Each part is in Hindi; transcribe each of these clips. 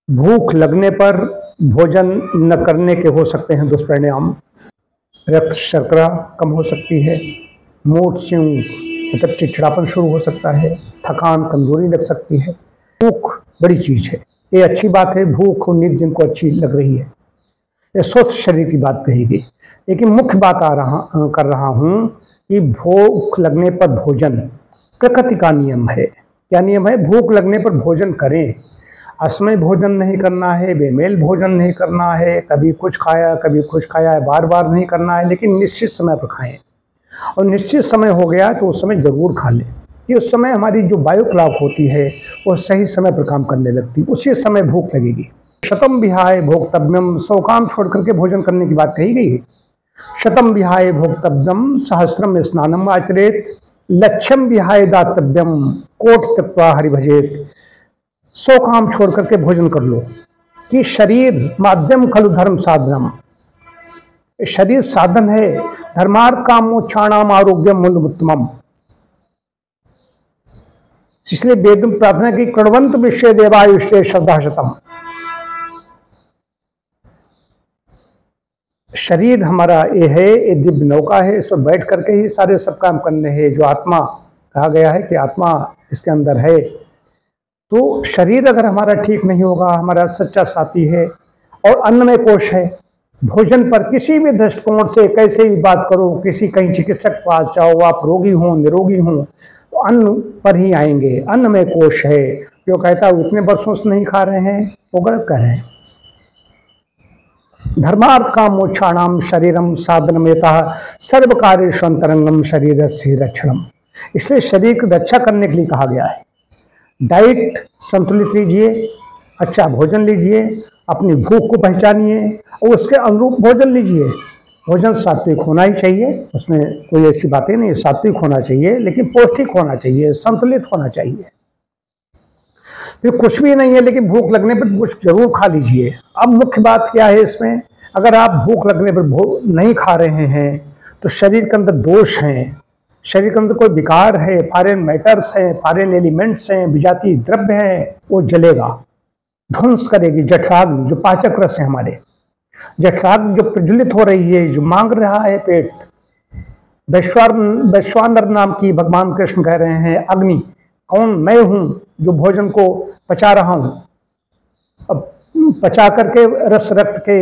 भूख लगने पर भोजन न करने के हो सकते हैं दुष्परिणाम। रक्त शर्करा कम हो सकती है, मूड स्विंग मतलब चिड़चिड़ापन शुरू हो सकता है, थकान कमजोरी लग सकती है। भूख बड़ी चीज है, ये अच्छी बात है। भूख और नींद जिनको अच्छी लग रही है, ये स्वस्थ शरीर की बात कही गई। लेकिन मुख्य बात कर रहा हूँ कि भूख लगने पर भोजन प्रकृति का नियम है। क्या नियम है? भूख लगने पर भोजन करें। असमय भोजन नहीं करना है, बेमेल भोजन नहीं करना है, कभी कुछ खाया कभी कुछ खाया, बार बार नहीं करना है, लेकिन निश्चित समय पर खाएं। और निश्चित समय हो गया तो उस समय जरूर खा लें कि उस समय हमारी जो वायु क्लॉक होती है वो सही समय पर काम करने लगती, उसी समय भूख लगेगी। शतम विहाय भोक्तव्यम, 100 काम छोड़ करके भोजन करने की बात कही गई है। शतम विहाय भोक्तव्यम सहस्रम स्नानम आचरेत, लक्ष्यम विहाय दातव्यम कोटि त्यक्त्वा हरि भजेत। 100 काम छोड़ करके भोजन कर लो कि शरीर माध्यम खलु धर्म साधनम, शरीर साधन है। धर्मार्थ काम मोक्षाणाम आरोग्यम मूलमुत्तमम। इसलिए वेद में प्रार्थना की कृण्वन्तु विश्वे देवायुष्टे श्रद्धा शतम। शरीर हमारा ये है, ये दिव्य नौका है, इस पर बैठ करके ही सारे सब काम करने हैं। जो आत्मा कहा गया है कि आत्मा इसके अंदर है, तो शरीर अगर हमारा ठीक नहीं होगा, हमारा सच्चा साथी है और अन्नमय कोश है। भोजन पर किसी भी दृष्टिकोण से कैसे भी बात करो, किसी कहीं चिकित्सक के पास जाओ, आप रोगी हों निरोगी हों, तो अन्न पर ही आएंगे। अन्नमय कोश है। जो कहता है इतने वर्षों से नहीं खा रहे हैं, वो गलत कर रहे हैं। धर्मार्थ काम मोक्षाणाम शरीरम साधनमेतः सर्व कार्येषु अंतरंगम शरीरस्य रक्षणम। इसलिए शरीर की रक्षा करने के लिए कहा गया है। डाइट संतुलित लीजिए, अच्छा भोजन लीजिए, अपनी भूख को पहचानिए और उसके अनुरूप भोजन लीजिए। भोजन सात्विक होना ही चाहिए, उसमें कोई ऐसी बातें नहीं, सात्विक होना चाहिए लेकिन पौष्टिक होना चाहिए, संतुलित होना चाहिए। फिर कुछ भी नहीं है लेकिन भूख लगने पर कुछ जरूर खा लीजिए। अब मुख्य बात क्या है इसमें, अगर आप भूख लगने पर नहीं खा रहे हैं तो शरीर के अंदर दोष हैं, शरीर के अंदर कोई विकार है, फॉरेन मैटर्स हैं, फॉरेन एलिमेंट्स हैं, विजातीय द्रव्य हैं, वो जलेगा, ध्वंस करेगी। जठराग्नि जो पाचक रस है हमारे, जठराग्नि जो प्रज्वलित हो रही है, जो मांग रहा है पेट, वैश्वानर नाम की भगवान कृष्ण कह रहे हैं अग्नि। कौन? मैं हूं जो भोजन को पचा रहा हूं। अब पचा करके रस रक्त के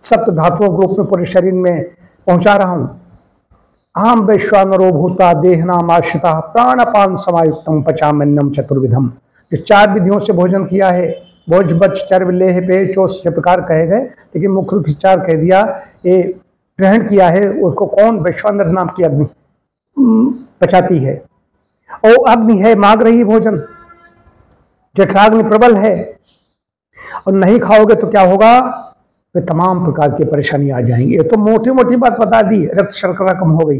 सप्त धातुओं के रूप में पूरे शरीर में पहुंचा रहा हूं। आम वैश्वानरो भूता देहनाम आश्रिता प्राणपान समायुक्तम पचाम्यन्नम चतुर्विधम। जो 4 विधियों से भोजन किया है, भोज बच चर्व लेह पे चौस 6 प्रकार कहे गए, लेकिन मुख्य रूप से 4 कह दिया। ये ग्रहण किया है, उसको कौन? वैश्वानर नाम की अग्नि पचाती है। और अग्नि है, मांग रही भोजन, जठराग्नि प्रबल है, और नहीं खाओगे तो क्या होगा? वे तमाम प्रकार की परेशानी आ जाएंगी। ये तो मोटी मोटी बात बता दी। रक्त शर्करा कम हो गई,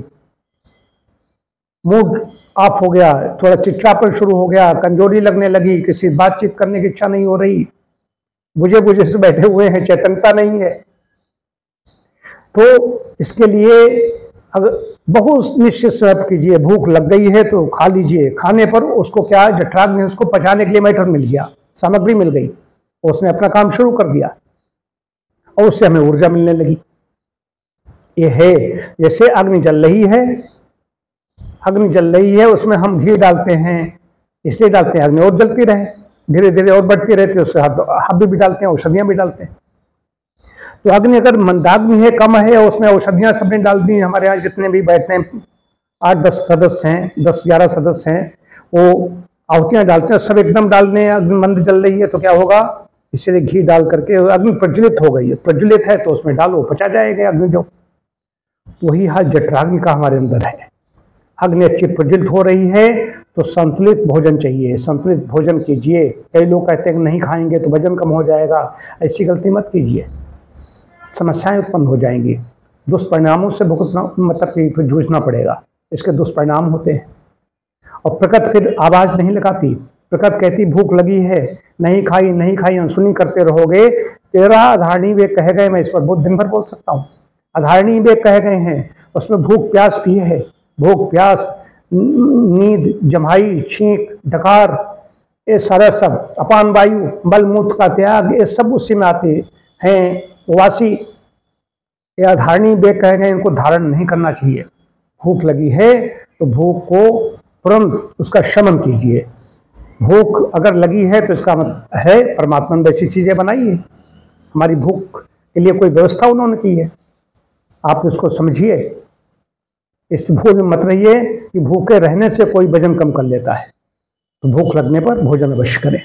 मूड ऑफ हो गया, थोड़ा चिड़चिड़ापन शुरू हो गया, कमजोरी लगने लगी, किसी बातचीत करने की इच्छा नहीं हो रही, बुझे बुझे से बैठे हुए हैं, चेतनता नहीं है। तो इसके लिए अगर बहुत निश्चित स्वयं कीजिए, भूख लग गई है तो खा लीजिए। खाने पर उसको क्या, जठराग्नि उसको पचाने के लिए मैटर मिल गया, सामग्री मिल गई, उसने अपना काम शुरू कर दिया और उससे हमें ऊर्जा मिलने लगी। ये है जैसे अग्नि जल रही है, अग्नि जल रही है, उसमें हम घी डालते हैं, इसलिए डालते हैं अग्नि और जलती रहे, धीरे धीरे और बढ़ती रहती है। उससे हब्बी भी डालते हैं, औषधियां भी डालते हैं। तो अग्नि अगर मंदाग्नि है, कम है, उसमें औषधियां सबने डाल दी। हमारे यहाँ जितने भी बैठते हैं 8-10 सदस्य हैं, 10-11 सदस्य हैं, वो आहुतियां डालते हैं, सब एकदम डाल दें। अग्नि मंद जल रही है तो क्या होगा? इसलिए घी डाल करके, अग्नि प्रज्वलित हो गई है, प्रज्वलित है तो उसमें डालो, पचा जाएगा अग्नि। जो वही हाल जठराग्नि का हमारे अंदर है। अग्नि अच्छी प्रज्वलित हो रही है तो संतुलित भोजन चाहिए, संतुलित भोजन कीजिए। कई लोग कहते हैं कि नहीं खाएंगे तो वजन कम हो जाएगा, ऐसी गलती मत कीजिए, समस्याएं उत्पन्न हो जाएंगी, दुष्परिणामों से भुगतना मतलब कि फिर जूझना पड़ेगा, इसके दुष्परिणाम होते हैं। और प्रकृति फिर आवाज नहीं लगाती, प्रकृति कहती भूख लगी है, नहीं खाई नहीं खाई, अनसुनी करते रहोगे। 13 अधारणी वे कहे गए, मैं इस पर बहुत दिन भर बोल सकता हूँ। अधारणी वे कहे गए हैं, उसमें भूख प्यास भी है। भूख प्यास, नींद, जम्हाई, छींक, डकार, ये सारा सब अपान वायु, बल मूत्र का त्याग, ये सब उसी में आते हैं। वासी या धारणी वे कह गए इनको धारण नहीं करना चाहिए। भूख लगी है तो भूख को तुरंत उसका शमन कीजिए। भूख अगर लगी है तो इसका मतलब है परमात्मा ने वैसी चीजें बनाई है, हमारी भूख के लिए कोई व्यवस्था उन्होंने की है, आप उसको समझिए। इस भूख में मत रहिए कि भूखे रहने से कोई वजन कम कर लेता है। तो भूख लगने पर भोजन अवश्य करें।